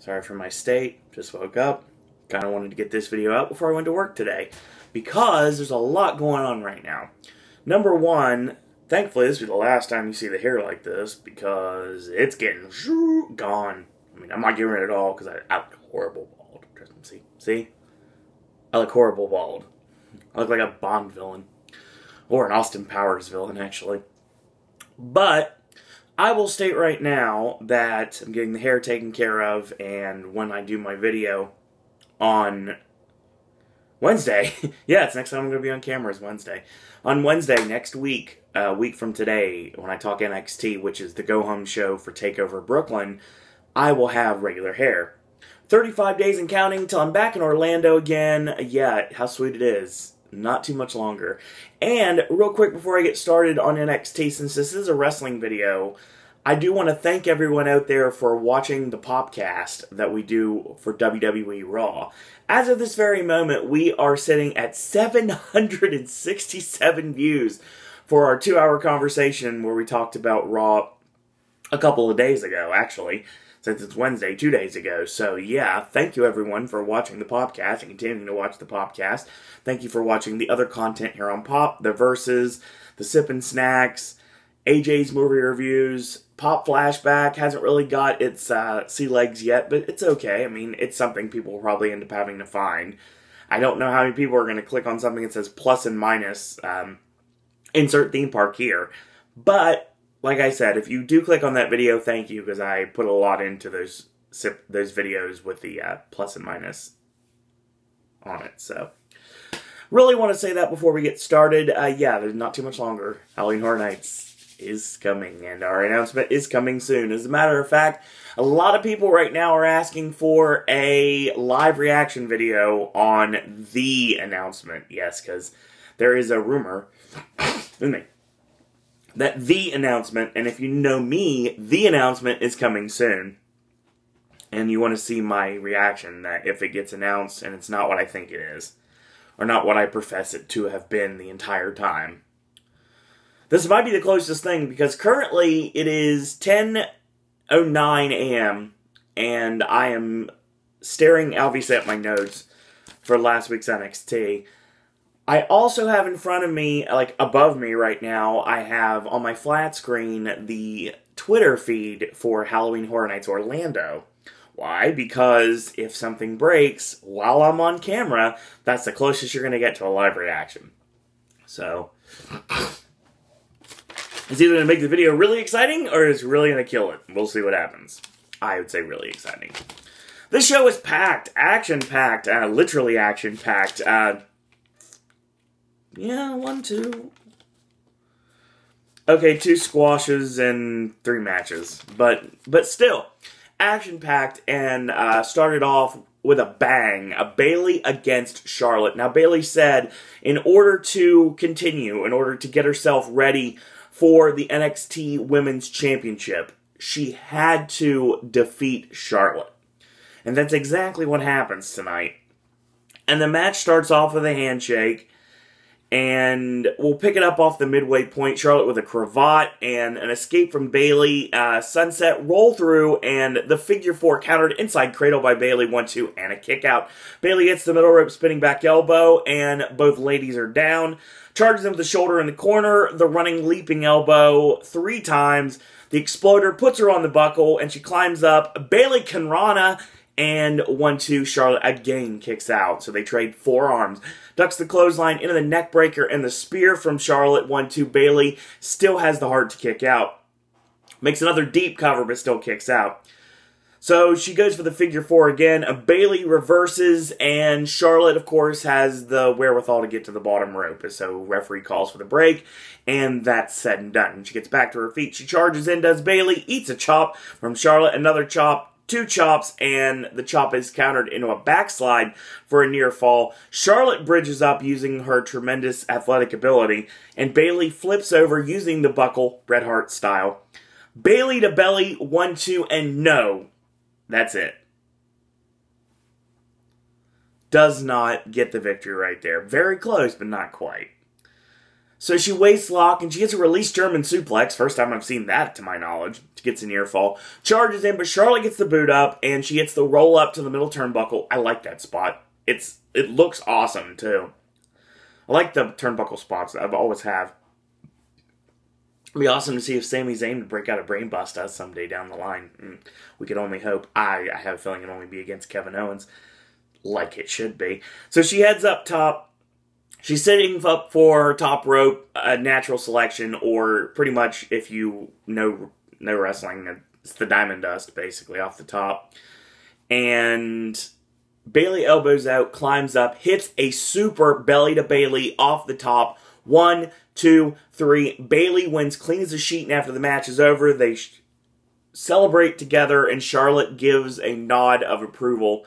Sorry for my state. Just woke up. Kind of wanted to get this video out before I went to work today, because there's a lot going on right now. Number one, thankfully this will be the last time you see the hair like this, because it's getting gone. I mean, I'm not getting rid of it all, because I look horrible bald. See? I look horrible bald. I look like a Bond villain. Or an Austin Powers villain, actually. But I will state right now that I'm getting the hair taken care of, and when I do my video on Wednesday, yeah, it's next time I'm going to be on camera is Wednesday. On Wednesday, next week, a week from today, when I talk NXT, which is the go-home show for TakeOver Brooklyn, I will have regular hair. 35 days and counting till I'm back in Orlando again. Yeah, how sweet it is. Not too much longer. And real quick before I get started on NXT, since this is a wrestling video, I do want to thank everyone out there for watching the podcast that we do for WWE Raw. As of this very moment, we are sitting at 767 views for our 2-hour conversation where we talked about Raw a couple of days ago, actually, since it's Wednesday, 2 days ago. So yeah, thank you everyone for watching the podcast and continuing to watch the podcast. Thank you for watching the other content here on Pop, the Verses, the Sippin' Snacks, AJ's movie reviews. Pop Flashback hasn't really got its sea legs yet, but it's okay. I mean, it's something people will probably end up having to find. I don't know how many people are going to click on something that says plus and minus, insert theme park here. But, like I said, if you do click on that video, thank you, because I put a lot into those videos with the plus and minus on it, so. Really want to say that before we get started. Yeah, there's not too much longer. Halloween Horror Nights is coming, and our announcement is coming soon. As a matter of fact, a lot of people right now are asking for a live reaction video on the announcement. Yes, because there is a rumor that the announcement, and if you know me, the announcement is coming soon. And you want to see my reaction that if it gets announced and it's not what I think it is, or not what I profess it to have been the entire time. This might be the closest thing, because currently it is 10:09 a.m. and I am staring obviously at my notes for last week's NXT. I also have in front of me, like above me right now, I have on my flat screen the Twitter feed for Halloween Horror Nights Orlando. Why? Because if something breaks while I'm on camera, that's the closest you're going to get to a live reaction. So, it's either going to make the video really exciting, or it's really going to kill it. We'll see what happens. I would say really exciting. This show is packed. Action-packed. Literally action-packed. Yeah, 1, 2. Okay, 2 squashes and 3 matches. But still, action-packed, and started off with a bang. A Bayley against Charlotte. Now, Bayley said in order to continue, in order to get herself ready for the NXT Women's Championship, she had to defeat Charlotte. And that's exactly what happens tonight. And the match starts off with a handshake, and we'll pick it up off the midway point. Charlotte with a cravat and an escape from Bayley. Sunset roll through, and the figure 4 countered inside cradle by Bayley. 1-2 and a kick out. Bayley hits the middle rope spinning back elbow, and both ladies are down. Charges him with the shoulder in the corner. The running leaping elbow 3 times. The exploder puts her on the buckle, and she climbs up. Bayley Kanrana, and 1-2, Charlotte again kicks out. So they trade forearms. Ducks the clothesline into the neck breaker and the spear from Charlotte. 1-2, Bayley still has the heart to kick out. Makes another deep cover, but still kicks out. So she goes for the figure 4 again. Bayley reverses, and Charlotte, of course, has the wherewithal to get to the bottom rope. So referee calls for the break, and that's said and done. She gets back to her feet. She charges in, does Bayley, eats a chop from Charlotte, another chop, 2 chops, and the chop is countered into a backslide for a near fall. Charlotte bridges up using her tremendous athletic ability, and Bayley flips over using the buckle, Bret Hart style. Bayley to belly, 1-2, and no. That's it. Does not get the victory right there. Very close, but not quite. So she waist lock, and she gets a release German suplex. First time I've seen that, to my knowledge. To gets a near fall. Charges in, but Charlotte gets the boot up, and she hits the roll up to the middle turnbuckle. I like that spot. It looks awesome, too. I like the turnbuckle spots. I've always have. It'd be awesome to see if Sami Zayn would break out a brainbuster someday down the line. We could only hope. I have a feeling it'll only be against Kevin Owens, like it should be. So she heads up top. She's setting up for her top rope, a natural selection, or pretty much, if you know wrestling, it's the Diamond Dust, basically, off the top. And Bayley elbows out, climbs up, hits a super belly to Bayley off the top. 1, 2, 3. Bayley wins clean as a sheet, and after the match is over, they celebrate together, and Charlotte gives a nod of approval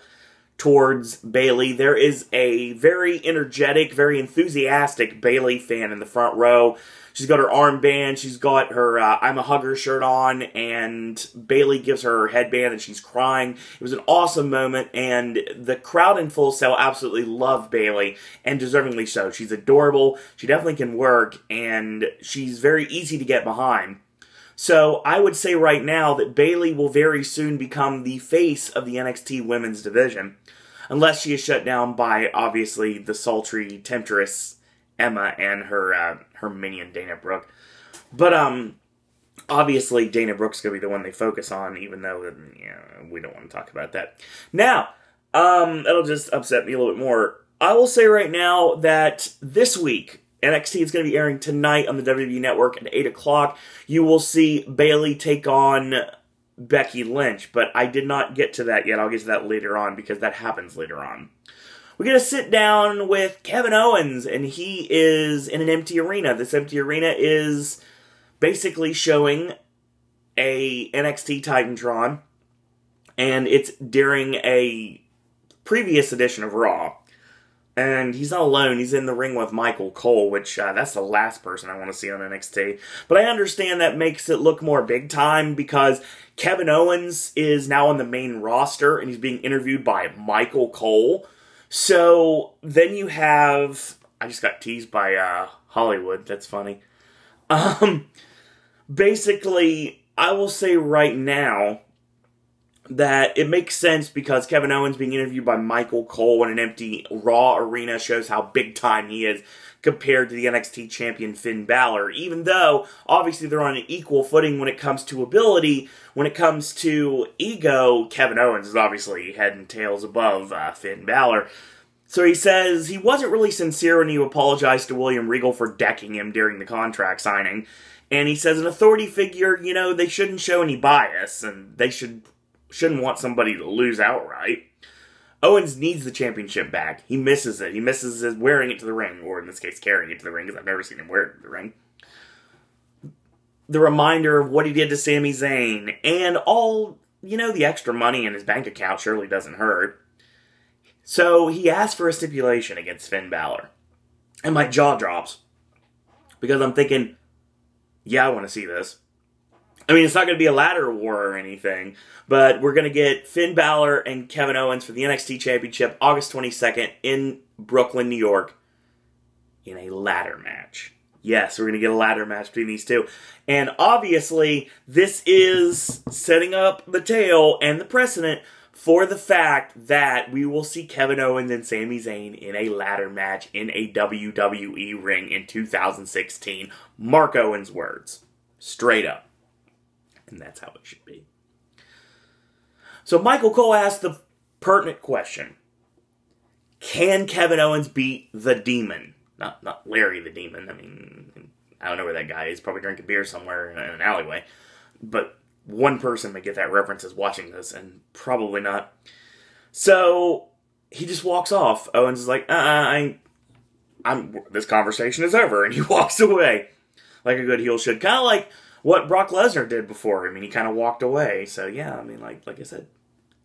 towards Bayley. There is a very energetic, very enthusiastic Bayley fan in the front row. She's got her armband, she's got her I'm a Hugger shirt on, and Bayley gives her her headband and she's crying. It was an awesome moment, and the crowd in Full Sail absolutely love Bayley, and deservingly so. She's adorable, she definitely can work, and she's very easy to get behind. So I would say right now that Bayley will very soon become the face of the NXT women's division. Unless she is shut down by, obviously, the sultry temptress Emma and her minion Dana Brooke. But, obviously, Dana Brooke's going to be the one they focus on, even though, we don't want to talk about that. Now, that'll just upset me a little bit more. I will say right now that this week, NXT is going to be airing tonight on the WWE Network at 8 o'clock. You will see Bayley take on Becky Lynch, but I did not get to that yet. I'll get to that later on, because that happens later on. We're going to sit down with Kevin Owens, and he is in an empty arena. This empty arena is basically showing a NXT Titantron, and it's during a previous edition of Raw. And he's not alone. He's in the ring with Michael Cole, which that's the last person I want to see on NXT. But I understand that makes it look more big time, because Kevin Owens is now on the main roster, and he's being interviewed by Michael Cole. So then you have... I just got teased by Hollywood. That's funny. Basically, I will say right now that it makes sense, because Kevin Owens being interviewed by Michael Cole in an empty Raw arena shows how big time he is compared to the NXT champion Finn Balor. Even though, obviously, they're on an equal footing when it comes to ability. When it comes to ego, Kevin Owens is obviously head and tails above Finn Balor. So he says he wasn't really sincere when he apologized to William Regal for decking him during the contract signing. And he says an authority figure, they shouldn't show any bias, and they shouldn't want somebody to lose outright. Owens needs the championship back. He misses it. He misses wearing it to the ring, or in this case, carrying it to the ring, because I've never seen him wear it to the ring. The reminder of what he did to Sami Zayn, and all, the extra money in his bank account surely doesn't hurt. So he asked for a stipulation against Finn Balor. And my jaw drops, because I'm thinking, yeah, I want to see this. I mean, it's not going to be a ladder war or anything, but we're going to get Finn Balor and Kevin Owens for the NXT Championship August 22nd in Brooklyn, New York, in a ladder match. Yes, we're going to get a ladder match between these two. And obviously, this is setting up the tale and the precedent for the fact that we will see Kevin Owens and Sami Zayn in a ladder match in a WWE ring in 2016. Mark Owens' words. Straight up. And that's how it should be. So Michael Cole asked the pertinent question. Can Kevin Owens beat the Demon? Not Larry the Demon. I mean, I don't know where that guy is. Probably drinking beer somewhere in an alleyway. But one person may get that reference as watching this, and probably not. So he just walks off. Owens is like, this conversation is over, and he walks away. Like a good heel should. Kind of like what Brock Lesnar did before. I mean, he kind of walked away. So, yeah, I mean, like I said,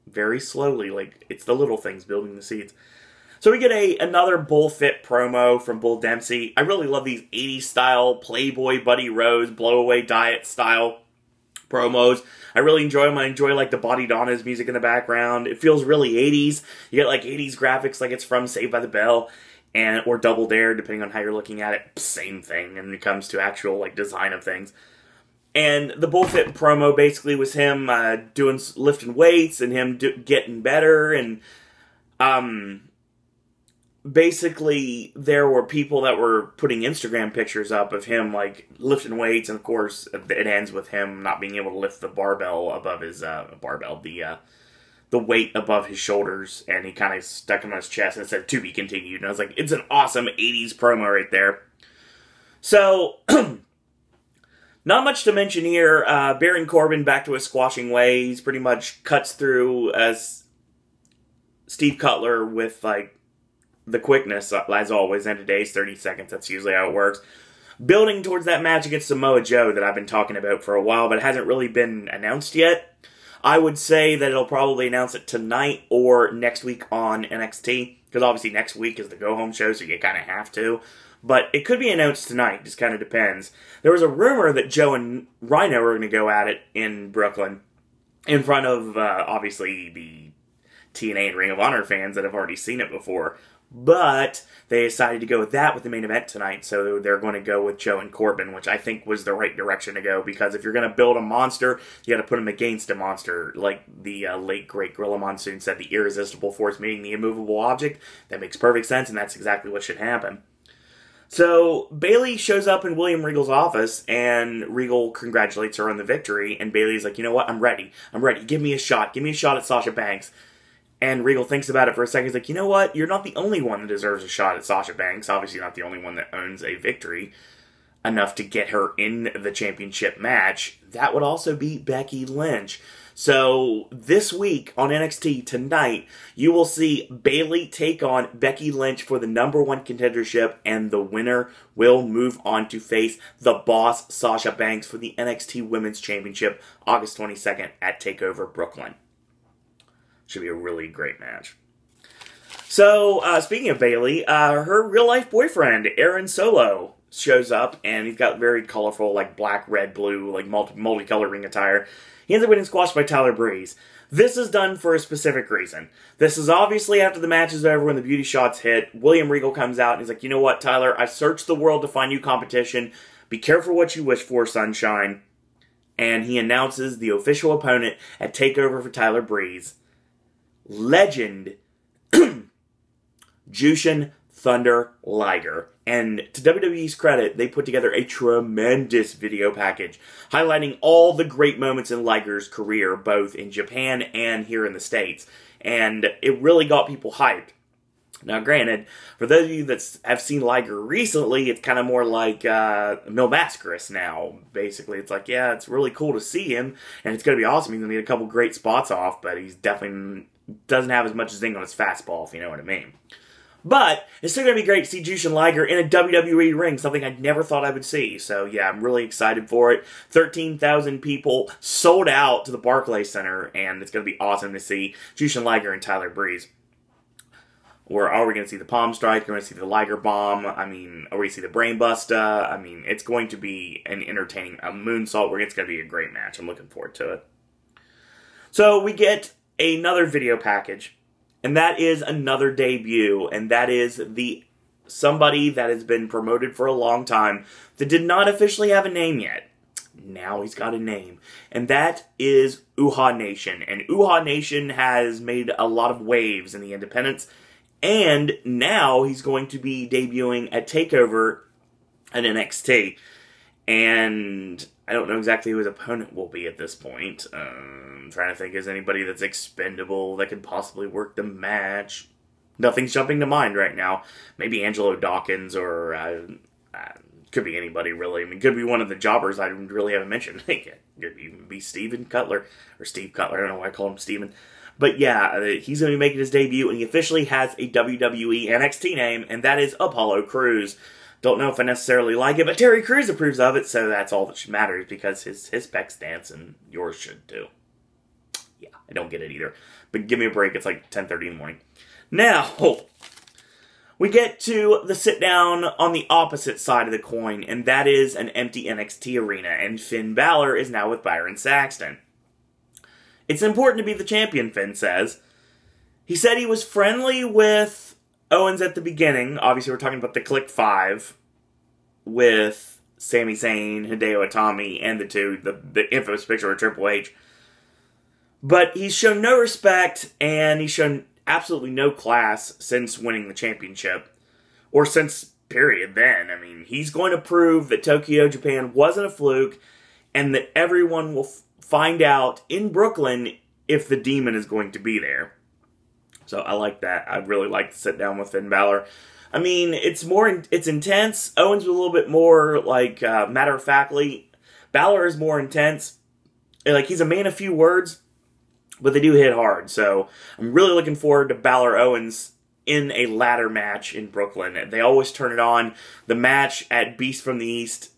very slowly. Like, it's the little things building the seeds. So we get another Bull Fit promo from Bull Dempsey. I really love these 80s style Playboy Buddy Rose blowaway diet style promos. I really enjoy them. I enjoy, like, the Body Donna's music in the background. It feels really 80s. You get, like, 80s graphics like it's from Saved by the Bell. Or Double Dare, depending on how you're looking at it. Same thing when it comes to actual, like, design of things. And the bullshit promo basically was him lifting weights and him getting better. And basically there were people that were putting Instagram pictures up of him like lifting weights. And of course it ends with him not being able to lift the barbell above his the weight above his shoulders. And he kind of stuck him on his chest and said, "To be continued." And I was like, it's an awesome 80s promo right there. So... not much to mention here. Baron Corbin back to his squashing ways. Pretty much cuts through as Steve Cutler with like the quickness as always. In today's 30 seconds, that's usually how it works. Building towards that match against Samoa Joe that I've been talking about for a while, but it hasn't really been announced yet. I would say that it'll probably announce it tonight or next week on NXT, because obviously next week is the go-home show, so you kind of have to. But it could be announced tonight, just kind of depends. There was a rumor that Joe and Rhino were going to go at it in Brooklyn, in front of, obviously, the TNA and Ring of Honor fans that have already seen it before. But they decided to go with that with the main event tonight, so they're going to go with Joe and Corbin, which I think was the right direction to go, because if you're going to build a monster, you got to put him against a monster. Like the late, great Gorilla Monsoon said, the irresistible force meeting the immovable object. That makes perfect sense, and that's exactly what should happen. So, Bayley shows up in William Regal's office, and Regal congratulates her on the victory, and Bayley's like, you know what, I'm ready. Give me a shot. Give me a shot at Sasha Banks. And Regal thinks about it for a second. He's like, you know what, you're not the only one that deserves a shot at Sasha Banks. Obviously not the only one that owns a victory enough to get her in the championship match. That would also be Becky Lynch. So, this week on NXT tonight, you will see Bayley take on Becky Lynch for the #1 contendership, and the winner will move on to face the boss, Sasha Banks, for the NXT Women's Championship, August 22nd at TakeOver Brooklyn. Should be a really great match. So, speaking of Bayley, her real-life boyfriend, Aaron Solo, shows up, and he's got very colorful, like, black, red, blue, like, multicolored ring attire. He ends up getting squashed by Tyler Breeze. This is done for a specific reason. This is obviously after the match is over, when the beauty shots hit. William Regal comes out and he's like, you know what, Tyler? I searched the world to find you competition. Be careful what you wish for, sunshine. And he announces the official opponent at TakeOver for Tyler Breeze. Legend Jushin Thunder Liger. And to WWE's credit, they put together a tremendous video package highlighting all the great moments in Liger's career, both in Japan and here in the States. And it really got people hyped. Now, granted, for those of you that have seen Liger recently, it's kind of more like Mil Mascaris now. Basically, it's like, yeah, it's really cool to see him, and it's going to be awesome. He's going to get a couple great spots off, but he's definitely doesn't have as much zing on his fastball, if you know what I mean. But it's still going to be great to see Jushin Liger in a WWE ring, something I never thought I would see. So, yeah, I'm really excited for it. 13,000 people sold out to the Barclays Center, and it's going to be awesome to see Jushin Liger and Tyler Breeze. Or are we going to see the Palm Strike? Are we going to see the Liger Bomb? I mean, are we going to see the Brain Buster? I mean, it's going to be an entertaining moonsault where it's going to be a great match. I'm looking forward to it. So, we get another video package. And that is another debut, and that is somebody that has been promoted for a long time that did not officially have a name yet. Now he's got a name, and that is Uhaa Nation. And Uhaa Nation has made a lot of waves in the independents, and now he's going to be debuting at TakeOver at NXT. And I don't know exactly who his opponent will be at this point. I'm trying to think, is anybody that's expendable that could possibly work the match? Nothing's jumping to mind right now. Maybe Angelo Dawkins, or could be anybody, really. I mean, could be one of the jobbers I really haven't mentioned. It could even be Steven Cutler, or Steve Cutler. I don't know why I call him Steven. But yeah, he's going to be making his debut, and he officially has a WWE NXT name, and that is Apollo Crews. Don't know if I necessarily like it, but Terry Crews approves of it, so that's all that matters, because his specs dance, and yours should too. Yeah, I don't get it either. But give me a break, it's like 10:30 in the morning. Now, we get to the sit-down on the opposite side of the coin, and that is an empty NXT arena, and Finn Balor is now with Byron Saxton. It's important to be the champion, Finn says. He said he was friendly with Owens at the beginning. Obviously, we're talking about the Click 5 with Sami Zayn, Hideo Itami, and the infamous picture of Triple H. But he's shown no respect, and he's shown absolutely no class since winning the championship. Or since, period, then. I mean, he's going to prove that Tokyo, Japan wasn't a fluke, and that everyone will find out in Brooklyn if the Demon is going to be there. So I like that. I'd really like to sit down with Finn Balor. I mean, it's intense. Owens was a little bit more, like, matter-of-factly. Balor is more intense. Like, he's a man of few words, but they do hit hard. So I'm really looking forward to Balor Owens in a ladder match in Brooklyn. They always turn it on. The match at Beast from the East,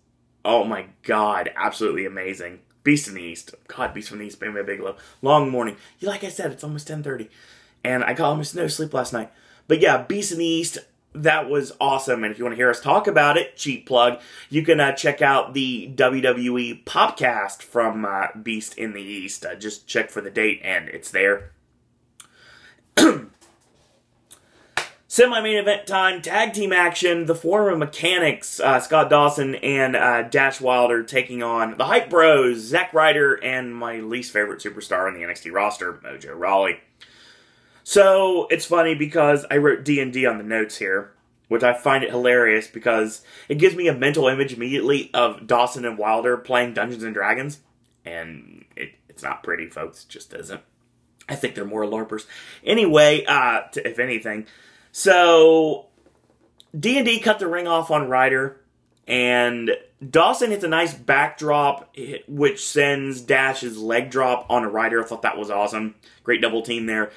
oh my God, absolutely amazing. Beast in the East. God, Beast from the East, maybe a big low. Long morning. Like I said, it's almost 10:30. And I got almost no sleep last night. But yeah, Beast in the East, that was awesome. And if you want to hear us talk about it, cheap plug, you can check out the WWE Popcast from Beast in the East. Just check for the date, and it's there. Semi-main event time, tag team action. The former Mechanics, Scott Dawson and Dash Wilder, taking on the Hype Bros, Zack Ryder, and my least favorite superstar on the NXT roster, Mojo Rawley. So, it's funny because I wrote D&D on the notes here, which I find it hilarious because it gives me a mental image immediately of Dawson and Wilder playing Dungeons & Dragons, and it's not pretty, folks. It just isn't. I think they're more LARPers. Anyway, if anything. So, D&D cut the ring off on Ryder, and Dawson hits a nice backdrop, which sends Dash's leg drop on a Ryder. I thought that was awesome. Great double team there.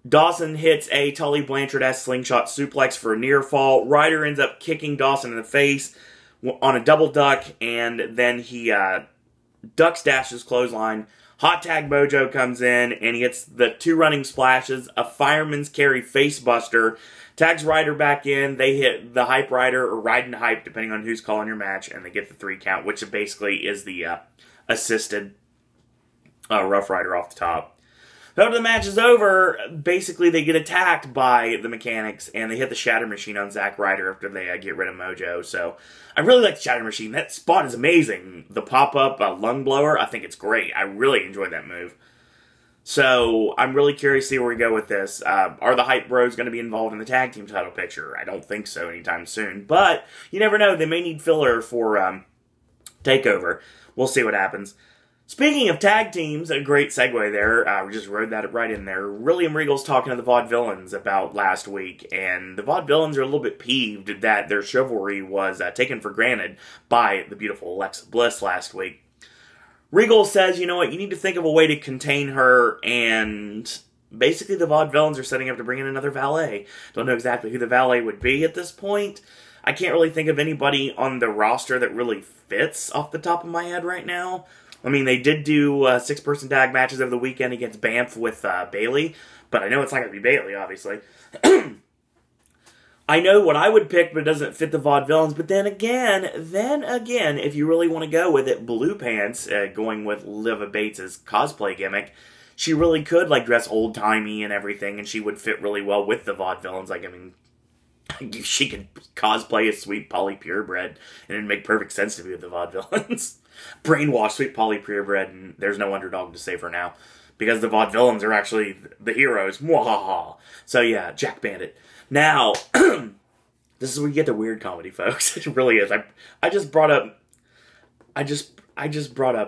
Dawson hits a Tully Blanchard-esque slingshot suplex for a near fall. Ryder ends up kicking Dawson in the face on a double duck, and then he ducks Dash's clothesline. Hot Tag Mojo comes in, and he hits the 2 running splashes, a fireman's carry facebuster, tags Ryder back in. They hit the Hype Rider, or Riding Hype, depending on who's calling your match, and they get the 3 count, which basically is the assisted Rough Rider off the top. After the match is over, basically they get attacked by the Mechanics, and they hit the Shatter Machine on Zack Ryder after they get rid of Mojo. So, I really like the Shatter Machine. That spot is amazing. The pop-up lung blower, I think it's great. I really enjoyed that move. So, I'm really curious to see where we go with this. Are the Hype Bros going to be involved in the tag team title picture? I don't think so anytime soon. But, you never know. They may need filler for TakeOver. We'll see what happens. Speaking of tag teams, a great segue there. We just wrote that right in there. William Regal's talking to the Vaudevillains about last week, and the Vaudevillains are a little bit peeved that their chivalry was taken for granted by the beautiful Alexa Bliss last week. Regal says, you know what, you need to think of a way to contain her, and basically the Vaudevillains are setting up to bring in another valet. Don't know exactly who the valet would be at this point. I can't really think of anybody on the roster that really fits off the top of my head right now. I mean, they did do 6-person tag matches over the weekend against Banff with Bayley, but I know it's not going to be Bayley, obviously. I know what I would pick, but it doesn't fit the Vaudevillains. But then again, if you really want to go with it, Blue Pants, going with Liva Bates' cosplay gimmick, she really could like dress old-timey and everything, and she would fit really well with the Vaudevillains. Like, I mean, she could cosplay as Sweet Polly Purebred, and it'd make perfect sense to be with the Vaudevillains. Brainwash Sweet Polly Purebred, and there's no underdog to save her now. Because the Vaudevillains are actually the heroes. Mwahaha. So yeah, Jack Bandit. Now, this is where you get to weird comedy, folks. It really is. I just brought up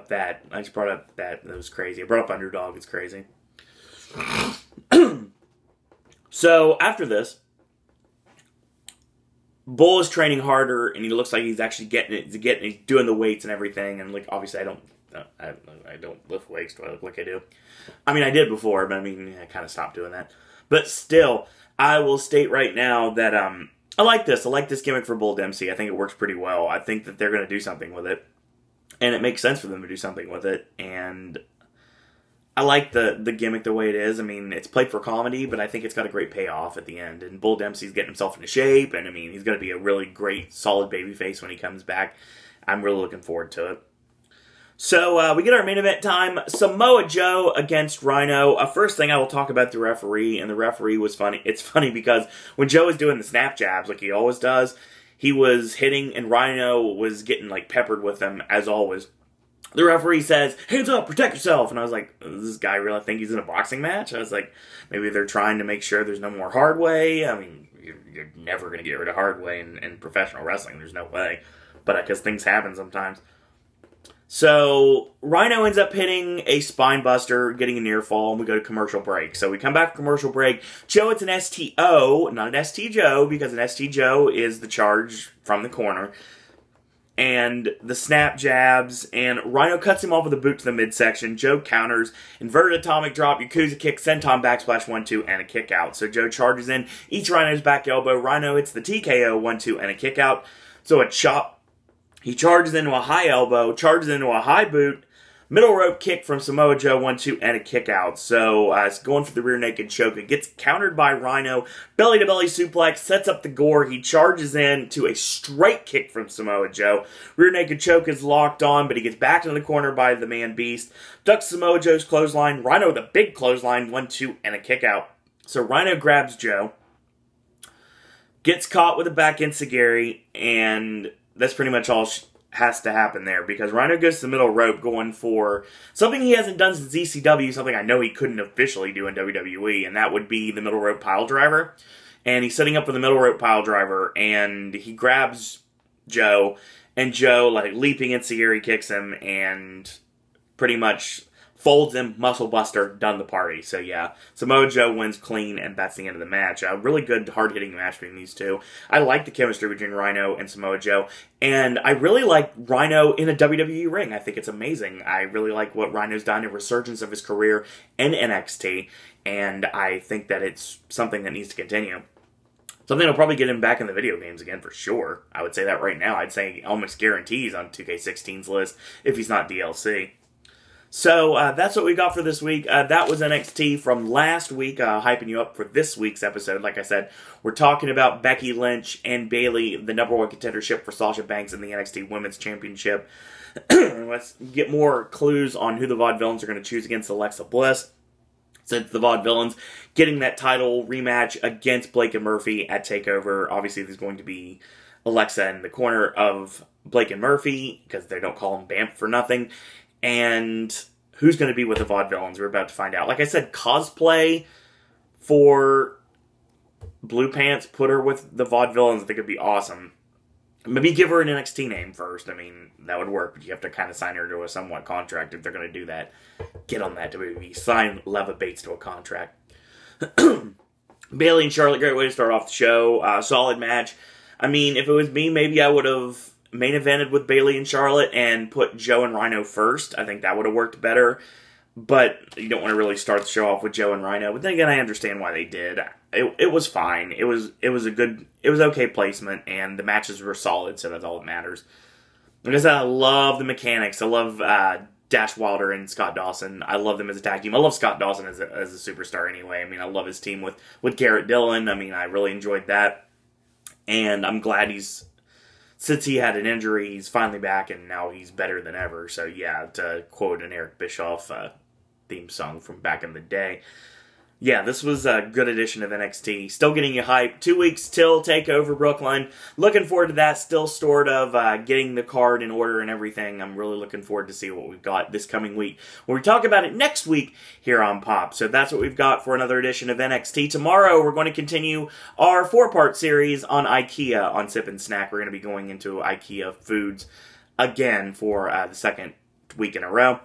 that. That was crazy. I brought up underdog. It's crazy. So, after this, Bull is training harder, and he looks like he's actually he's doing the weights and everything. And like, obviously, I don't lift weights. Do I look like I do? I mean, I did before, but I mean, I kind of stopped doing that. But still, I will state right now that I like this. I like this gimmick for Bull Dempsey. I think it works pretty well. I think that they're going to do something with it, and it makes sense for them to do something with it. And I like the gimmick the way it is. I mean, it's played for comedy, but I think it's got a great payoff at the end. And Bull Dempsey's getting himself into shape, and I mean, he's going to be a really great, solid babyface when he comes back. I'm really looking forward to it. So, we get our main event time. Samoa Joe against Rhino. First thing I will talk about the referee, and the referee was funny. It's funny because when Joe is doing the snap jabs, like he always does, he was hitting, and Rhino was getting, like, peppered with them, as always. The referee says, "Hands up, protect yourself." And I was like, does this guy really think he's in a boxing match? I was like, maybe they're trying to make sure there's no more hard way. I mean, you're never going to get rid of hard way in professional wrestling. There's no way. But because things happen sometimes. So, Rhino ends up hitting a spine buster, getting a near fall, and we go to commercial break. So we come back from commercial break. Joe, it's an STO, not an ST Joe, because an ST Joe is the charge from the corner. And the snap jabs, and Rhino cuts him off with a boot to the midsection. Joe counters, inverted atomic drop, Yakuza kick, senton backsplash 1-2, and a kick out. So Joe charges in, eats Rhino's back elbow. Rhino hits the TKO 1-2 and a kick out. So a chop. He charges into a high elbow, charges into a high boot, middle rope kick from Samoa Joe 1-2 and a kick out. So it's going for the rear naked choke. It gets countered by Rhino. Belly to belly suplex, sets up the gore. He charges in to a straight kick from Samoa Joe. Rear naked choke is locked on, but he gets backed in the corner by the Man Beast. Ducks Samoa Joe's clothesline. Rhino with a big clothesline, 1-2 and a kick out. So Rhino grabs Joe, gets caught with a back enziguri, and that's pretty much all has to happen there, because Rhino goes to the middle rope going for something he hasn't done since ECW, something I know he couldn't officially do in WWE, and that would be the middle rope pile driver. And he's setting up for the middle rope pile driver, and he grabs Joe, and Joe, like, leaping enziguri kicks him, and pretty much folds him, muscle buster, done the party. So yeah, Samoa Joe wins clean, and that's the end of the match. A really good, hard-hitting match between these two. I like the chemistry between Rhino and Samoa Joe, and I really like Rhino in a WWE ring. I think it's amazing. I really like what Rhino's done, a resurgence of his career in NXT, and I think that it's something that needs to continue. Something that'll probably get him back in the video games again for sure. I would say that right now. I'd say almost guarantees on 2K16's list if he's not DLC. So, that's what we got for this week. That was NXT from last week, hyping you up for this week's episode. Like I said, we're talking about Becky Lynch and Bayley, the #1 contendership for Sasha Banks in the NXT Women's Championship. Let's get more clues on who the Vaudevillains are going to choose against Alexa Bliss, since the Vaudevillains getting that title rematch against Blake and Murphy at TakeOver. Obviously, there's going to be Alexa in the corner of Blake and Murphy, because they don't call him BAMF for nothing. And who's going to be with the Vaudevillains? We're about to find out. Like I said, cosplay for Blue Pants, put her with the Vaudevillains. I think it'd be awesome. Maybe give her an NXT name first. I mean, that would work, but you have to kind of sign her to a somewhat contract if they're going to do that. Get on that, WWE. Sign Leva Bates to a contract. Bayley and Charlotte, great way to start off the show. Solid match. I mean, if it was me, maybe I would have main evented with Bayley and Charlotte and put Joe and Rhino first. I think that would have worked better. But you don't want to really start the show off with Joe and Rhino. But then again, I understand why they did. It was fine. It was okay placement, and the matches were solid, so that's all that matters. Like I said, I love the mechanics. I love Dash Wilder and Scott Dawson. I love them as a tag team. I love Scott Dawson as a superstar anyway. I mean, I love his team with Garrett Dillon. I mean, I really enjoyed that. And I'm glad since he had an injury, he's finally back, and now he's better than ever. So yeah, to quote an Eric Bischoff theme song from back in the day. Yeah, this was a good edition of NXT. Still getting you hyped. 2 weeks till TakeOver Brooklyn. Looking forward to that. Still sort of getting the card in order and everything. I'm really looking forward to see what we've got this coming week, when we talk about it next week here on Pop. So that's what we've got for another edition of NXT. Tomorrow, we're going to continue our 4-part series on IKEA on Sip and Snack. We're going to be going into IKEA foods again for the second week in a row.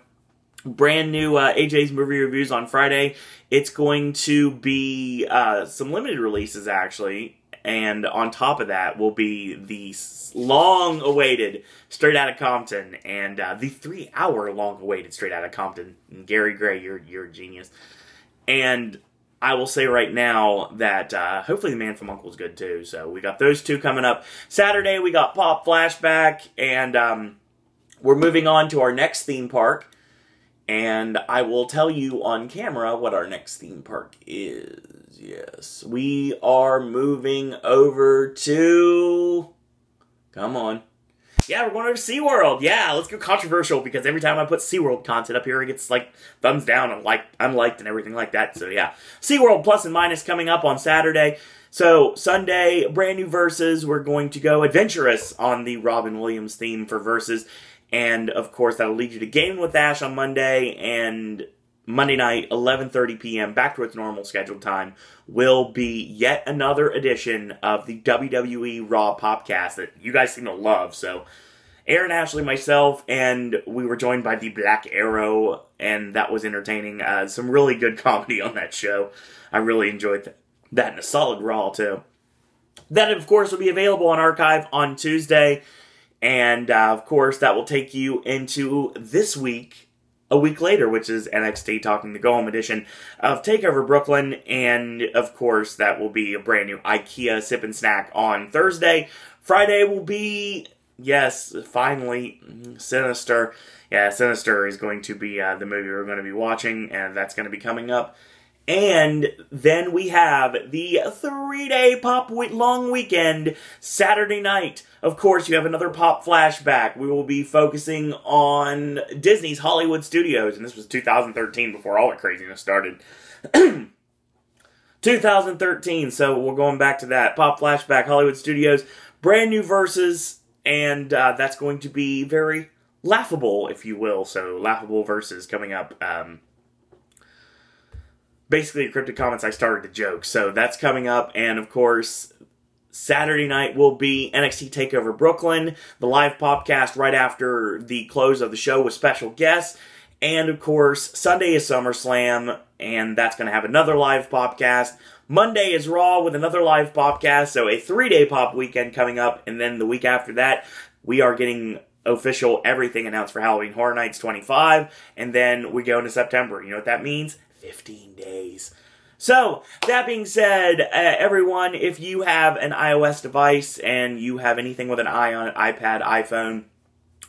Brand new AJ's movie reviews on Friday. It's going to be some limited releases, actually. And on top of that will be the long-awaited Straight Outta Compton and the 3-hour long-awaited Straight Outta Compton. And Gary Gray, you're a genius. And I will say right now that hopefully The Man from U.N.C.L.'s good too. So we got those two coming up. Saturday we got Pop Flashback, and we're moving on to our next theme park. And I will tell you on camera what our next theme park is. Yes, we are moving over to... Come on. Yeah, we're going over to SeaWorld. Yeah, let's go controversial, because every time I put SeaWorld content up here, it gets, like, thumbs down and unliked and everything like that. So, yeah. SeaWorld Plus and Minus coming up on Saturday. So, Sunday, brand new Versus. We're going to go adventurous on the Robin Williams theme for Versus. And, of course, that'll lead you to Gaming with Ash on Monday. And Monday night, 11:30 p.m., back to its normal scheduled time, will be yet another edition of the WWE Raw Popcast that you guys seem to love. So, Aaron, Ashley, myself, and we were joined by the Black Arrow, and that was entertaining. Some really good comedy on that show. I really enjoyed that, and a solid Raw, too. That, of course, will be available on archive on Tuesday, and, of course, that will take you into this week, a week later, which is NXT Talking the Go Home edition of TakeOver Brooklyn, and, of course, that will be a brand new IKEA Sip and Snack on Thursday. Friday will be, yes, finally, Sinister. Yeah, Sinister is going to be the movie we're going to be watching, and that's going to be coming up. And then we have the 3-day Pop long weekend, Saturday night. Of course, you have another Pop flashback. We will be focusing on Disney's Hollywood Studios, and this was 2013 before all the craziness started. 2013, so we're going back to that. Pop flashback, Hollywood Studios, brand new Versus, and that's going to be very laughable, if you will. So, laughable Versus coming up. Basically, Cryptic Comments, I started the joke. So that's coming up. And, of course, Saturday night will be NXT TakeOver Brooklyn, the live podcast right after the close of the show with special guests. And, of course, Sunday is SummerSlam, and that's going to have another live podcast. Monday is Raw with another live podcast. So a 3-day Pop weekend coming up. And then the week after that, we are getting official everything announced for Halloween Horror Nights 25. And then we go into September. You know what that means? 15 days. So, that being said, everyone, if you have an iOS device and you have anything with an i on it, iPad, iPhone,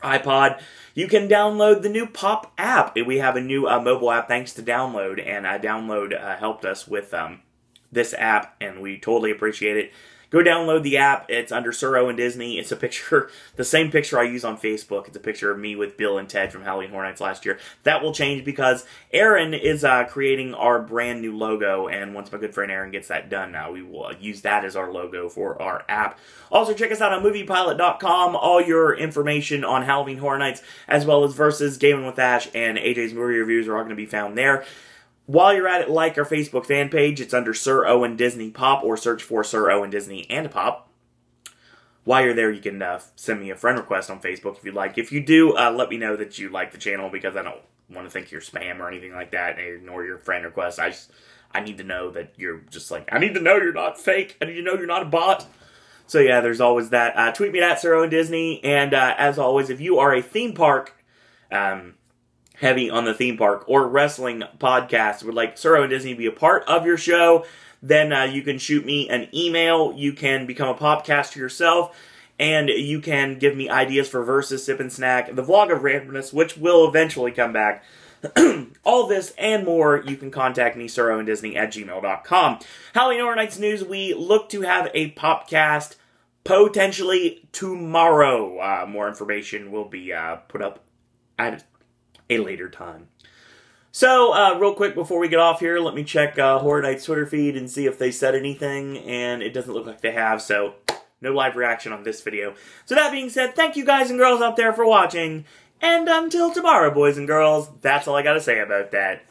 iPod, you can download the new Pop app. We have a new mobile app thanks to Download, and Download helped us with this app, and we totally appreciate it. Go download the app. It's under Sir Owen Disney. It's a picture, the same picture I use on Facebook. It's a picture of me with Bill and Ted from Halloween Horror Nights last year. That will change because Aaron is creating our brand new logo, and once my good friend Aaron gets that done, we will use that as our logo for our app. Also, check us out on MoviePilot.com. All your information on Halloween Horror Nights, as well as Versus, Gaming with Ash, and AJ's movie reviews are all going to be found there. While you're at it, like our Facebook fan page. It's under Sir Owen Disney Pop, or search for Sir Owen Disney and Pop. While you're there, you can send me a friend request on Facebook if you'd like. If you do, let me know that you like the channel, because I don't want to think you're spam or anything like that and ignore your friend request. I need to know that you're just like, I need to know you're not fake. I need to know you're not a bot. So yeah, there's always that. Tweet me at Sir Owen Disney. And as always, if you are a theme park heavy on the theme park or wrestling podcast, would like Sir Owen Disney to be a part of your show, then you can shoot me an email. You can become a popcaster yourself, and you can give me ideas for Versus, Sip and Snack, the Vlog of Randomness, which will eventually come back. All this and more, you can contact me, SirOwenDisney@gmail.com. Halloween Horror Nights news, we look to have a popcast potentially tomorrow. More information will be put up at a later time. So, real quick before we get off here, let me check Horror Nights Twitter feed and see if they said anything, and it doesn't look like they have, so no live reaction on this video. So that being said, thank you guys and girls out there for watching, and until tomorrow, boys and girls, that's all I gotta say about that.